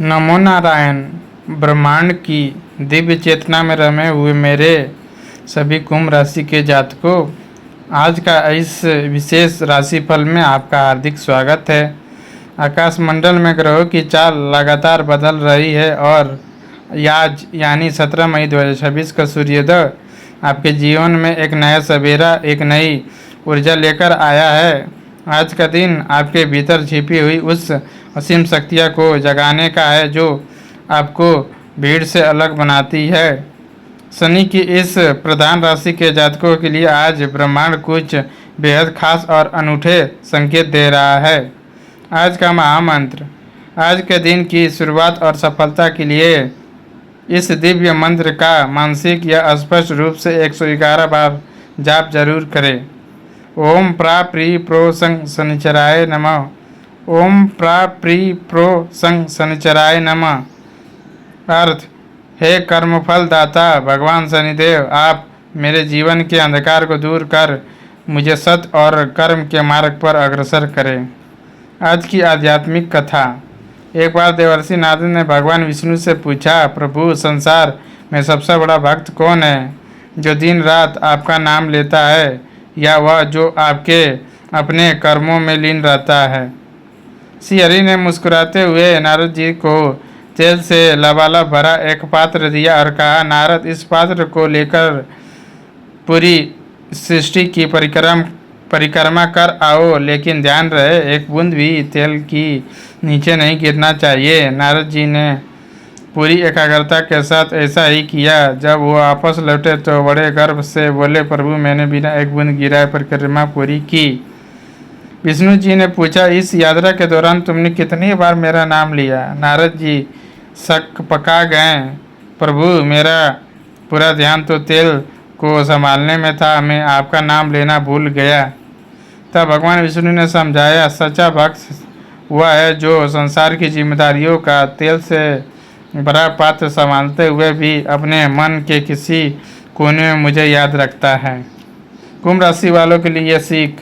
नमो नारायण। ब्रह्मांड की दिव्य चेतना में रमे हुए मेरे सभी कुंभ राशि के जातकों, आज का इस विशेष राशिफल में आपका हार्दिक स्वागत है। आकाश मंडल में ग्रहों की चाल लगातार बदल रही है और आज यानी 17 मई 2026 का सूर्योदय आपके जीवन में एक नया सवेरा, एक नई ऊर्जा लेकर आया है। आज का दिन आपके भीतर छिपी हुई उस असीम शक्तियाँ को जगाने का है जो आपको भीड़ से अलग बनाती है। शनि की इस प्रधान राशि के जातकों के लिए आज ब्रह्मांड कुछ बेहद खास और अनूठे संकेत दे रहा है। आज का महामंत्र, आज के दिन की शुरुआत और सफलता के लिए इस दिव्य मंत्र का मानसिक या स्पष्ट रूप से 111 बार जाप जरूर करें। ओम प्रा प्री प्रो संग शनिचराय नमः। ओम प्रा प्री प्रो संग शनिचराय नमः। अर्थ, हे कर्मफल दाता भगवान शनिदेव, आप मेरे जीवन के अंधकार को दूर कर मुझे सत्य और कर्म के मार्ग पर अग्रसर करें। आज की आध्यात्मिक कथा। एक बार देवर्षि नारद ने भगवान विष्णु से पूछा, प्रभु, संसार में सबसे बड़ा भक्त कौन है, जो दिन रात आपका नाम लेता है या वह जो आपके अपने कर्मों में लीन रहता है? श्री हरि ने मुस्कुराते हुए नारद जी को तेल से लबालब भरा एक पात्र दिया और कहा, नारद, इस पात्र को लेकर पूरी सृष्टि की परिक्रमा कर आओ, लेकिन ध्यान रहे एक बूंद भी तेल की नीचे नहीं गिरना चाहिए। नारद जी ने पूरी एकाग्रता के साथ ऐसा ही किया। जब वो वापस लौटे तो बड़े गर्व से बोले, प्रभु, मैंने बिना एक बूंद गिराए परिक्रमा पूरी की। विष्णु जी ने पूछा, इस यात्रा के दौरान तुमने कितनी बार मेरा नाम लिया? नारद जी शक पका गए, प्रभु, मेरा पूरा ध्यान तो तेल को संभालने में था, मैं आपका नाम लेना भूल गया। तब भगवान विष्णु ने समझाया, सच्चा भक्त वह है जो संसार की जिम्मेदारियों का तेल से भरा पात्र संभालते हुए भी अपने मन के किसी कोने में मुझे याद रखता है। कुंभ राशि वालों के लिए सीख।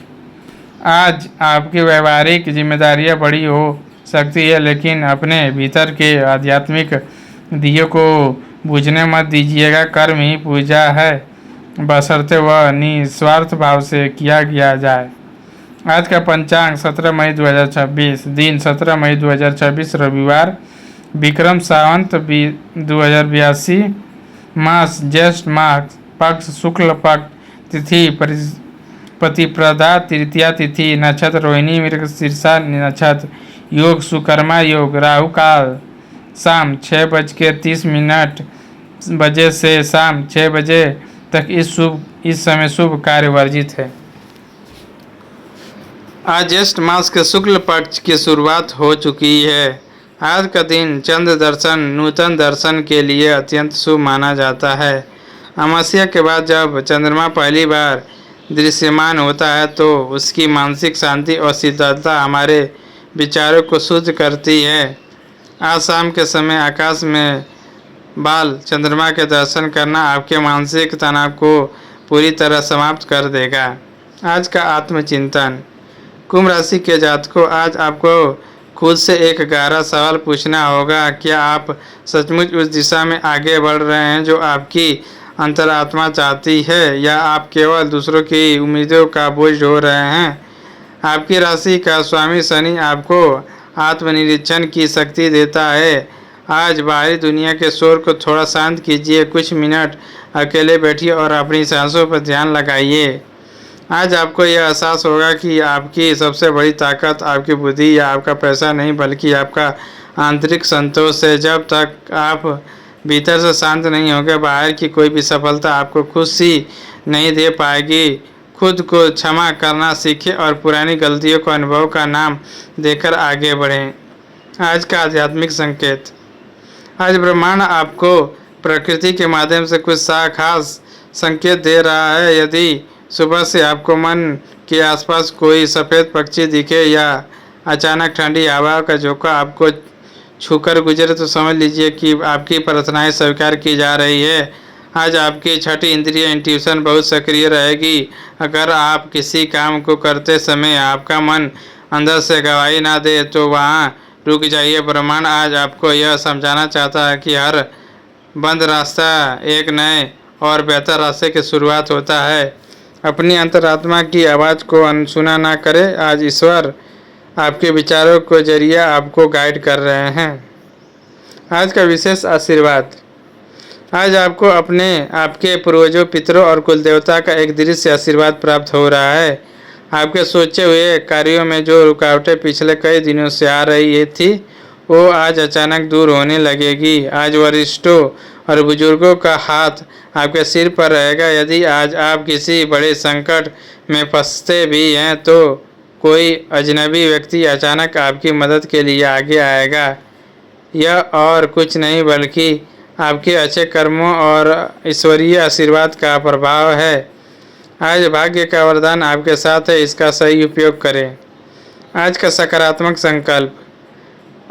आज आपकी व्यवहारिक जिम्मेदारियां बड़ी हो सकती है, लेकिन अपने भीतर के आध्यात्मिक दिए को बुझने मत दीजिएगा। कर्म ही पूजा है, बशर्ते वह निस्वार्थ भाव से किया गया जाए। आज का पंचांग 17 मई 2026, दिन 17 मई 2026 रविवार, विक्रम सावंत 2082, मास ज्येष्ठ मास, पक्ष शुक्ल पक्ष, तिथि प्रतिप्रदा, तृतीया तिथि, नक्षत्र रोहिणी मृग शीर्षा नक्षत्र, योग सुकर्मा योग, राहु काल शाम 6:30 बजे से शाम 6 बजे तक इस समय शुभ कार्य वर्जित है। आज ज्येष्ठ मास के शुक्ल पक्ष की शुरुआत हो चुकी है। आज का दिन चंद्र दर्शन, नूतन दर्शन के लिए अत्यंत शुभ माना जाता है। अमावस्या के बाद जब चंद्रमा पहली बार दृश्यमान होता है तो उसकी मानसिक शांति और शीतलता हमारे विचारों को शुद्ध करती है। आज शाम के समय आकाश में बाल चंद्रमा के दर्शन करना आपके मानसिक तनाव को पूरी तरह समाप्त कर देगा। आज का आत्मचिंतन। कुंभ राशि के जातकों, आज आपको खुद से एक गहरा सवाल पूछना होगा, क्या आप सचमुच उस दिशा में आगे बढ़ रहे हैं जो आपकी अंतरात्मा चाहती है, या आप केवल दूसरों की उम्मीदों का बोझ ढो रहे हैं? आपकी राशि का स्वामी शनि आपको आत्मनिरीक्षण की शक्ति देता है। आज बाहरी दुनिया के शोर को थोड़ा शांत कीजिए, कुछ मिनट अकेले बैठिए और अपनी सांसों पर ध्यान लगाइए। आज आपको यह एहसास होगा कि आपकी सबसे बड़ी ताकत आपकी बुद्धि या आपका पैसा नहीं, बल्कि आपका आंतरिक संतोष है। जब तक आप भीतर से शांत नहीं होंगे, बाहर की कोई भी सफलता आपको खुशी नहीं दे पाएगी। खुद को क्षमा करना सीखें और पुरानी गलतियों को अनुभव का नाम देकर आगे बढ़ें। आज का आध्यात्मिक संकेत। आज ब्रह्मांड आपको प्रकृति के माध्यम से कुछ खास संकेत दे रहा है। यदि सुबह से आपको मन के आसपास कोई सफ़ेद पक्षी दिखे या अचानक ठंडी हवा का झोंका आपको छूकर गुजरे, तो समझ लीजिए कि आपकी प्रार्थनाएं स्वीकार की जा रही है। आज आपकी छठी इंद्रिय इंट्यूशन बहुत सक्रिय रहेगी। अगर आप किसी काम को करते समय आपका मन अंदर से गवाही ना दे तो वहाँ रुक जाइए। ब्रह्मांड आज आपको यह समझाना चाहता है कि हर बंद रास्ता एक नए और बेहतर रास्ते की शुरुआत होता है। अपनी अंतरात्मा की आवाज़ को अनसुना ना करें। आज ईश्वर आपके विचारों के जरिए आपको गाइड कर रहे हैं। आज का विशेष आशीर्वाद। आज आपको अपने आपके पूर्वजों, पितरों और कुल देवता का एक दृश्य आशीर्वाद प्राप्त हो रहा है। आपके सोचे हुए कार्यों में जो रुकावटें पिछले कई दिनों से आ रही थी, वो आज अचानक दूर होने लगेगी। आज वरिष्ठों और बुजुर्गों का हाथ आपके सिर पर रहेगा। यदि आज आप किसी बड़े संकट में फंसते भी हैं तो कोई अजनबी व्यक्ति अचानक आपकी मदद के लिए आगे आएगा। यह और कुछ नहीं बल्कि आपके अच्छे कर्मों और ईश्वरीय आशीर्वाद का प्रभाव है। आज भाग्य का वरदान आपके साथ है, इसका सही उपयोग करें। आज का सकारात्मक संकल्प।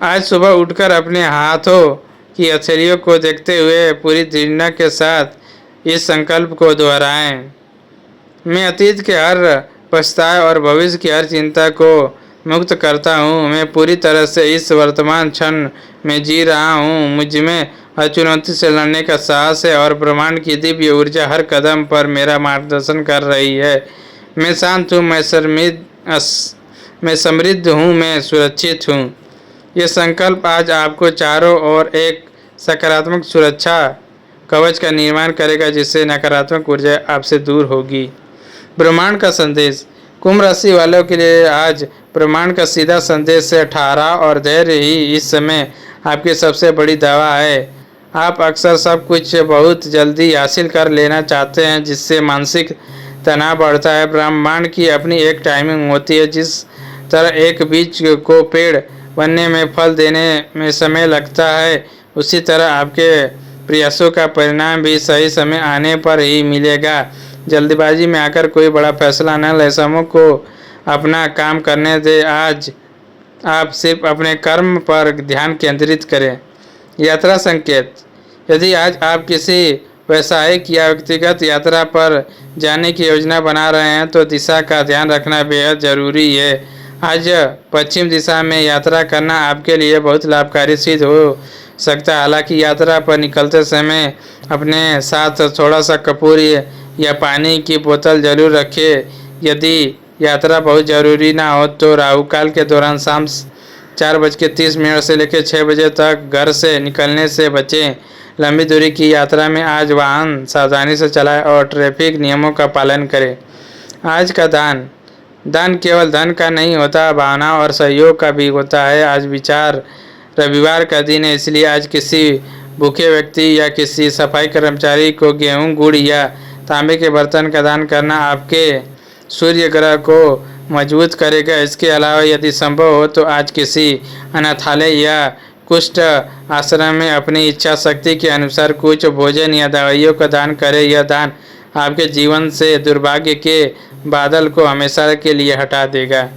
आज सुबह उठकर अपने हाथों की हथेलियों को देखते हुए पूरी दृढ़ता के साथ इस संकल्प को दोहराएं। मैं अतीत के हर पछताए और भविष्य की हर चिंता को मुक्त करता हूँ। मैं पूरी तरह से इस वर्तमान क्षण में जी रहा हूँ। मुझ में हर चुनौती से लड़ने का साहस है और ब्रह्मांड की दिव्य ऊर्जा हर कदम पर मेरा मार्गदर्शन कर रही है। मैं शांत हूँ, मैं समृद्ध हूँ, मैं सुरक्षित हूँ। ये संकल्प आज आपको चारों ओर एक सकारात्मक सुरक्षा कवच का निर्माण करेगा, जिससे नकारात्मक ऊर्जा आपसे दूर होगी। ब्रह्मांड का संदेश। कुंभ राशि वालों के लिए आज ब्रह्मांड का सीधा संदेश है, ठहराव और धैर्य ही इस समय आपकी सबसे बड़ी दवा है। आप अक्सर सब कुछ बहुत जल्दी हासिल कर लेना चाहते हैं, जिससे मानसिक तनाव बढ़ता है। ब्रह्मांड की अपनी एक टाइमिंग होती है। जिस तरह एक बीज को पेड़ बनने में, फल देने में समय लगता है, उसी तरह आपके प्रयासों का परिणाम भी सही समय आने पर ही मिलेगा। जल्दबाजी में आकर कोई बड़ा फैसला न ले, समूह को अपना काम करने दे। आज आप सिर्फ अपने कर्म पर ध्यान केंद्रित करें। यात्रा संकेत। यदि आज आप किसी व्यावसायिक या व्यक्तिगत यात्रा पर जाने की योजना बना रहे हैं तो दिशा का ध्यान रखना बेहद जरूरी है। आज पश्चिम दिशा में यात्रा करना आपके लिए बहुत लाभकारी सिद्ध हो सकता है। हालांकि यात्रा पर निकलते समय अपने साथ थोड़ा सा कपूर या पानी की बोतल जरूर रखें। यदि यात्रा बहुत ज़रूरी ना हो तो राहुकाल के दौरान शाम 4:30 से लेकर 6 बजे तक घर से निकलने से बचें। लंबी दूरी की यात्रा में आज वाहन सावधानी से चलाएं और ट्रैफिक नियमों का पालन करें। आज का दान। दान केवल धन का नहीं होता, भावना और सहयोग का भी होता है। आज रविवार का दिन है, इसलिए आज किसी भूखे व्यक्ति या किसी सफाई कर्मचारी को गेहूं, गुड़ या तांबे के बर्तन का दान करना आपके सूर्य ग्रह को मजबूत करेगा। इसके अलावा यदि संभव हो तो आज किसी अनाथालय या कुष्ठ आश्रम में अपनी इच्छा शक्ति के अनुसार कुछ भोजन या दवाइयों का दान करें। यह दान आपके जीवन से दुर्भाग्य के बादल को हमेशा के लिए हटा देगा।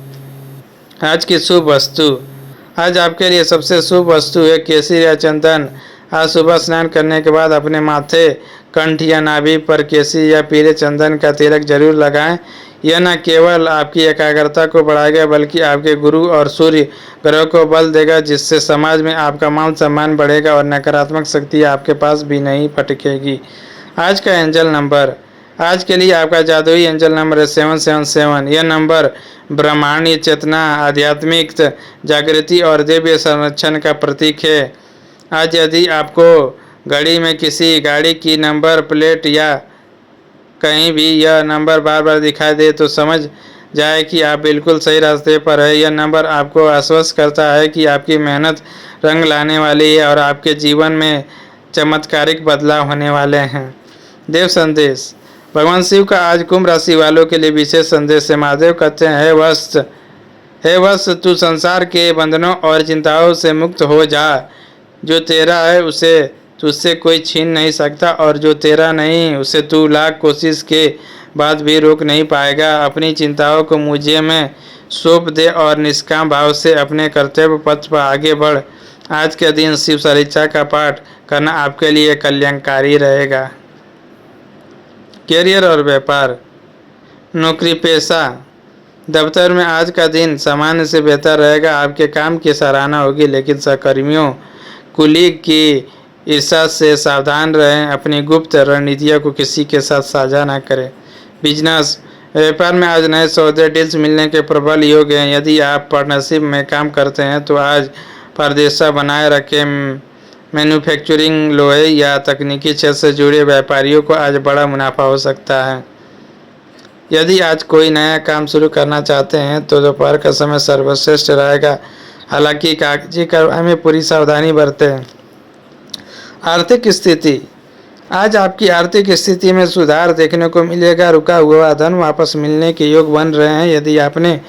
आज की शुभ वस्तु। आज आपके लिए सबसे शुभ वस्तु है केसर या चंदन। आज सुबह स्नान करने के बाद अपने माथे, कंठ या नाभि पर केसर या पीले चंदन का तिलक जरूर लगाएं। यह न केवल आपकी एकाग्रता को बढ़ाएगा बल्कि आपके गुरु और सूर्य ग्रह को बल देगा, जिससे समाज में आपका मान सम्मान बढ़ेगा और नकारात्मक शक्ति आपके पास भी नहीं फटकेगी। आज का एंजल नंबर। आज के लिए आपका जादुई एंजल नंबर है 777। यह नंबर ब्रह्मांडीय चेतना, आध्यात्मिक जागृति और दिव्य संरक्षण का प्रतीक है। आज यदि आपको घड़ी में किसी गाड़ी की नंबर प्लेट या कहीं भी यह नंबर बार बार दिखाई दे तो समझ जाए कि आप बिल्कुल सही रास्ते पर है। यह नंबर आपको आश्वस्त करता है कि आपकी मेहनत रंग लाने वाली है और आपके जीवन में चमत्कारिक बदलाव होने वाले हैं। देव संदेश। भगवान शिव का आज कुंभ राशि वालों के लिए विशेष संदेश है। महादेव कहते हैं, हे वत्स, तू संसार के बंधनों और चिंताओं से मुक्त हो जा। जो तेरा है उसे तुझसे कोई छीन नहीं सकता और जो तेरा नहीं उसे तू लाख कोशिश के बाद भी रोक नहीं पाएगा। अपनी चिंताओं को मुझे में सौंप दे और निष्काम भाव से अपने कर्तव्य पथ पर आगे बढ़। आज के दिन शिव चलीसा का पाठ करना आपके लिए कल्याणकारी रहेगा। करियर और व्यापार। नौकरी पेशा। दफ्तर में आज का दिन सामान्य से बेहतर रहेगा। आपके काम की सराहना होगी, लेकिन सहकर्मियों कुलीग की ईर्ष्या से सावधान रहें। अपनी गुप्त रणनीतियों को किसी के साथ साझा न करें। बिजनेस व्यापार में आज नए सौदे डील्स मिलने के प्रबल योग हैं। यदि आप पार्टनरशिप में काम करते हैं तो आज पारदर्शिता बनाए रखें। मैन्युफैक्चरिंग, लोहे या तकनीकी क्षेत्र से जुड़े व्यापारियों को आज बड़ा मुनाफा हो सकता है। यदि आज कोई नया काम शुरू करना चाहते हैं तो दोपहर का समय सर्वश्रेष्ठ रहेगा। हालांकि कागजी कार्रवाई में पूरी सावधानी बरतें। आर्थिक स्थिति, आज आपकी आर्थिक स्थिति में सुधार देखने को मिलेगा। रुका हुआ धन वापस मिलने के योग बन रहे हैं। यदि आपने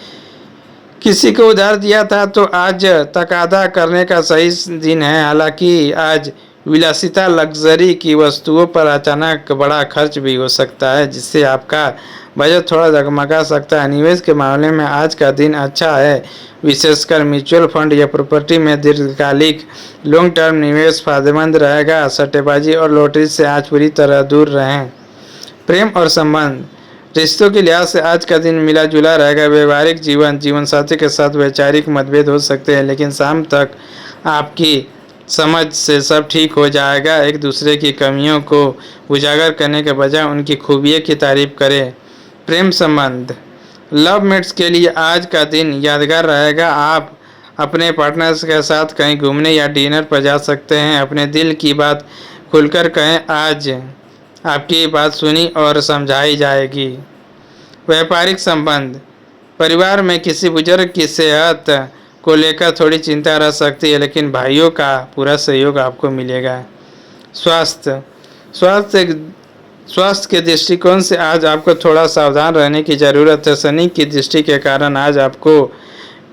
किसी को उधार दिया था तो आज तकादा करने का सही दिन है। हालांकि आज विलासिता, लग्जरी की वस्तुओं पर अचानक बड़ा खर्च भी हो सकता है, जिससे आपका बजट थोड़ा जगमगा सकता है। निवेश के मामले में आज का दिन अच्छा है, विशेषकर म्यूचुअल फंड या प्रॉपर्टी में दीर्घकालिक लॉन्ग टर्म निवेश फायदेमंद रहेगा। सट्टेबाजी और लॉटरी से आज पूरी तरह दूर रहें। प्रेम और संबंध, रिश्तों के लिहाज से आज का दिन मिला जुला रहेगा। व्यवहारिक जीवन साथी के साथ वैचारिक मतभेद हो सकते हैं, लेकिन शाम तक आपकी समझ से सब ठीक हो जाएगा। एक दूसरे की कमियों को उजागर करने के बजाय उनकी खूबियों की तारीफ करें। प्रेम संबंध, लव मेट्स के लिए आज का दिन यादगार रहेगा। आप अपने पार्टनर्स के साथ कहीं घूमने या डिनर पर जा सकते हैं। अपने दिल की बात खुलकर कहें, आज आपकी बात सुनी और समझाई जाएगी। व्यापारिक संबंध, परिवार में किसी बुजुर्ग की सेहत को लेकर थोड़ी चिंता रह सकती है, लेकिन भाइयों का पूरा सहयोग आपको मिलेगा। स्वास्थ्य के दृष्टिकोण से आज आपको थोड़ा सावधान रहने की ज़रूरत है। शनि की दृष्टि के कारण आज आपको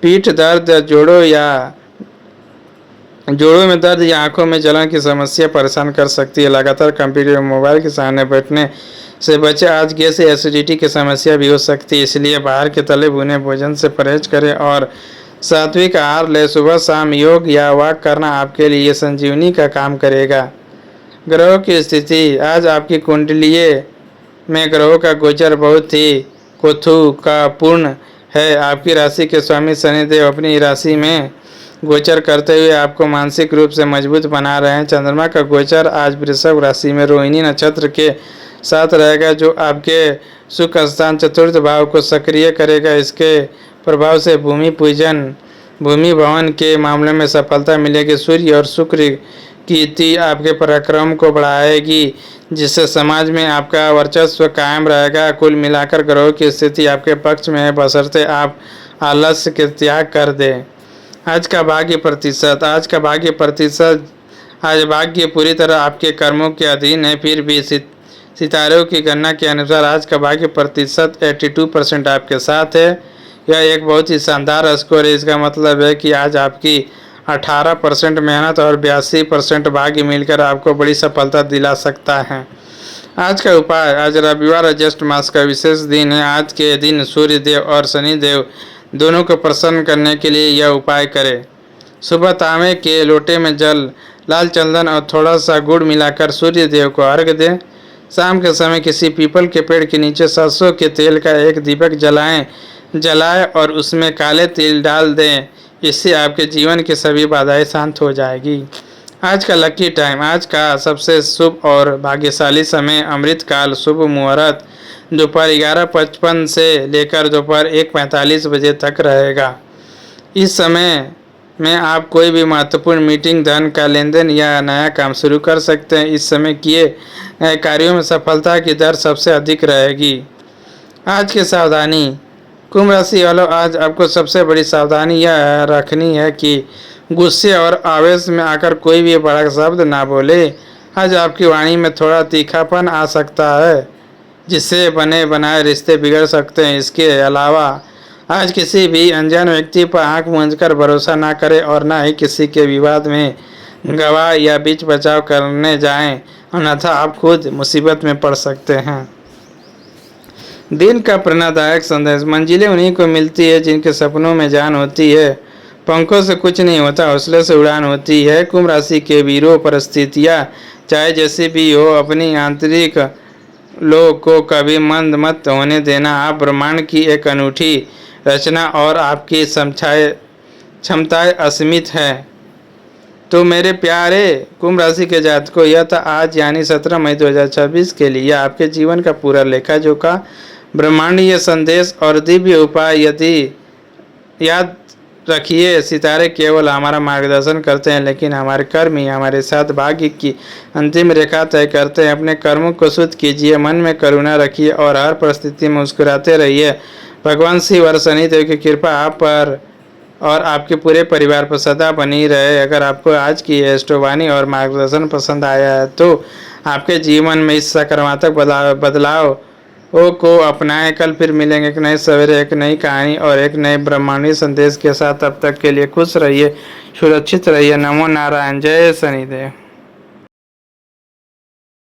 पीठ दर्द, जोड़ों में दर्द या आंखों में जलन की समस्या परेशान कर सकती है। लगातार कंप्यूटर या मोबाइल के सामने बैठने से बचे। आज गैस या एसिडिटी की समस्या भी हो सकती है, इसलिए बाहर के तले भुने भोजन से परहेज करें और सात्विक आहार लें। सुबह शाम योग या वॉक करना आपके लिए संजीवनी का काम करेगा। ग्रहों की स्थिति, आज आपकी कुंडलीय में ग्रहों का गोचर बहुत ही कोथू का पूर्ण है। आपकी राशि के स्वामी शनिदेव अपनी राशि में गोचर करते हुए आपको मानसिक रूप से मजबूत बना रहे हैं। चंद्रमा का गोचर आज वृषभ राशि में रोहिणी नक्षत्र के साथ रहेगा, जो आपके सुख स्थान चतुर्थ भाव को सक्रिय करेगा। इसके प्रभाव से भूमि भवन के मामले में सफलता मिलेगी। सूर्य और शुक्र की युति आपके पराक्रम को बढ़ाएगी, जिससे समाज में आपका वर्चस्व कायम रहेगा। कुल मिलाकर ग्रहों की स्थिति आपके पक्ष में है, बशर्ते आप आलस्य के त्याग कर दें। आज का भाग्य प्रतिशत, आज भाग्य पूरी तरह आपके कर्मों के अधीन है। फिर भी सितारों की गणना के अनुसार आज का भाग्य प्रतिशत 82% आपके साथ है। यह एक बहुत ही शानदार स्कोर है। इसका मतलब है कि आज आपकी 18% मेहनत और 82% भाग्य मिलकर आपको बड़ी सफलता दिला सकता है। आज का उपाय, आज रविवार ज्येष्ठ मास का विशेष दिन है। आज के दिन सूर्य देव और शनि देव दोनों को प्रसन्न करने के लिए यह उपाय करें। सुबह तांबे के लोटे में जल, लाल चंदन और थोड़ा सा गुड़ मिलाकर सूर्य देव को अर्घ्य दें। शाम के समय किसी पीपल के पेड़ के नीचे सरसों के तेल का एक दीपक जलाएं और उसमें काले तिल डाल दें। इससे आपके जीवन की सभी बाधाएं शांत हो जाएगी। आज का लकी टाइम, आज का सबसे शुभ और भाग्यशाली समय अमृतकाल शुभ मुहूर्त दोपहर 11:55 से लेकर दोपहर 1:45 बजे तक रहेगा। इस समय में आप कोई भी महत्वपूर्ण मीटिंग, धन का लेन देन या नया काम शुरू कर सकते हैं। इस समय किए गए कार्यों में सफलता की दर सबसे अधिक रहेगी। आज की सावधानी, कुंभ राशि वालों, आज आपको सबसे बड़ी सावधानी यह रखनी है कि गुस्से और आवेश में आकर कोई भी बड़ा शब्द ना बोले। आज आपकी वाणी में थोड़ा तीखापन आ सकता है, जिससे बने बनाए रिश्ते बिगड़ सकते हैं। इसके अलावा आज किसी भी अनजान व्यक्ति पर आंख मूंदकर भरोसा ना करें और ना ही किसी के विवाद में गवाह या बीच बचाव करने जाएं, अन्यथा आप खुद मुसीबत में पड़ सकते हैं। दिन का प्रेरणादायक संदेश, मंजिलें उन्हीं को मिलती है जिनके सपनों में जान होती है। पंखों से कुछ नहीं होता, हौसले से उड़ान होती है। कुंभ राशि के वीरों, परिस्थितियाँ चाहे जैसी भी हो, अपनी आंतरिक लोग को कभी मंद मत होने देना। आप ब्रह्मांड की एक अनूठी रचना और आपकी क्षमताएं असीमित हैं। तो मेरे प्यारे कुंभ राशि के जातकों, यह था आज यानी 17 मई 2026 के लिए आपके जीवन का पूरा लेखा जोखा, ब्रह्मांडीय संदेश और दिव्य उपाय। यदि याद रखिए, सितारे केवल हमारा मार्गदर्शन करते हैं, लेकिन हमारे कर्म ही हमारे साथ भाग्य की अंतिम रेखा तय करते हैं। अपने कर्मों को शुद्ध कीजिए, मन में करुणा रखिए और हर परिस्थिति में मुस्कुराते रहिए। भगवान शिव और शनिदेव की कृपा आप पर और आपके पूरे परिवार पर सदा बनी रहे। अगर आपको आज की एस्ट्रोवाणी और मार्गदर्शन पसंद आया है तो आपके जीवन में इस सकारात्मक बदलाव को अपनाएं। कल फिर मिलेंगे एक नए सवेरे, एक नई कहानी और एक नए ब्रह्मांडीय संदेश के साथ। तब तक के लिए खुश रहिए, सुरक्षित रहिए। नमो नारायण। जय शनिदेव।